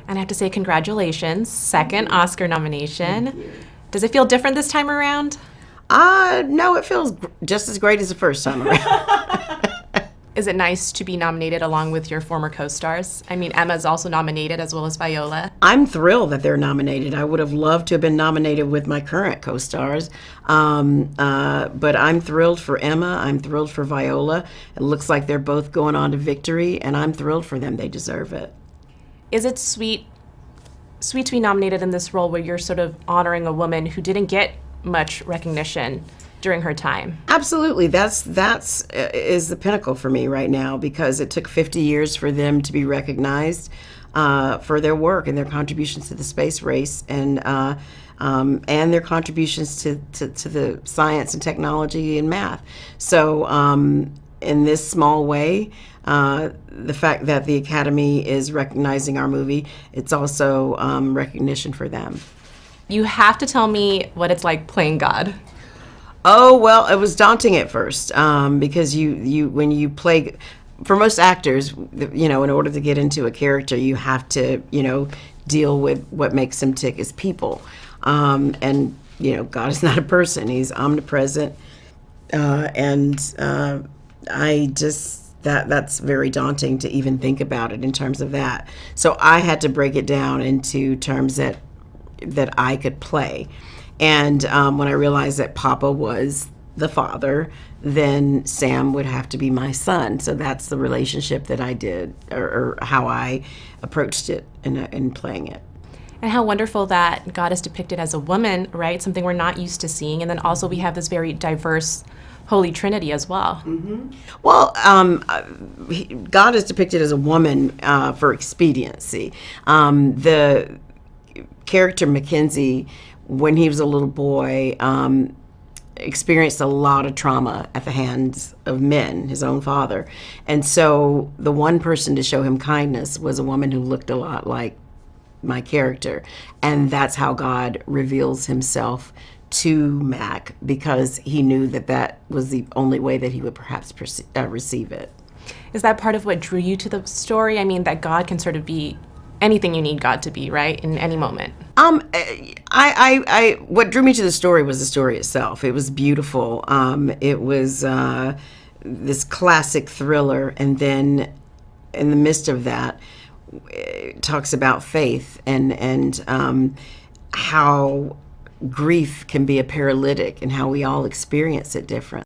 And I have to say congratulations, second Oscar nomination. Thank you. Does it feel different this time around? No, it feels just as great as the first time around. Is it nice to be nominated along with your former co-stars? I mean, Emma's also nominated as well as Viola. I'm thrilled that they're nominated. I would have loved to have been nominated with my current co-stars, but I'm thrilled for Emma. I'm thrilled for Viola. It looks like they're both going on to victory, and I'm thrilled for them. They deserve it. Is it sweet to be nominated in this role where you're sort of honoring a woman who didn't get much recognition during her time? Absolutely. That's is the pinnacle for me right now, because it took 50 years for them to be recognized for their work and their contributions to the space race, and their contributions to the science and technology and math. So in this small way, the fact that the Academy is recognizing our movie, it's also recognition for them. You have to tell me what it's like playing God. Oh, well, it was daunting at first, because you when you play, for most actors, in order to get into a character, you have to, deal with what makes them tick as people. And, God is not a person. He's omnipresent. That's very daunting to even think about it in terms of that. So I had to break it down into terms that I could play. And when I realized that Papa was the father, then Sam would have to be my son. So that's the relationship that I did, or how I approached it in playing it. And how wonderful that God is depicted as a woman, right? Something we're not used to seeing. And then also we have this very diverse Holy Trinity as well. Mm-hmm. Well, God is depicted as a woman for expediency. The character Mackenzie, when he was a little boy, experienced a lot of trauma at the hands of men, his own father. And so the one person to show him kindness was a woman who looked a lot like my character. And that's how God reveals himself to Mac, because he knew that was the only way that he would perhaps receive it. Is that part of what drew you to the story? I mean, that God can sort of be anything you need God to be, right? In any moment. What drew me to the story was the story itself. It was beautiful. It was this classic thriller, and then in the midst of that, it talks about faith and how grief can be a paralytic and how we all experience it different.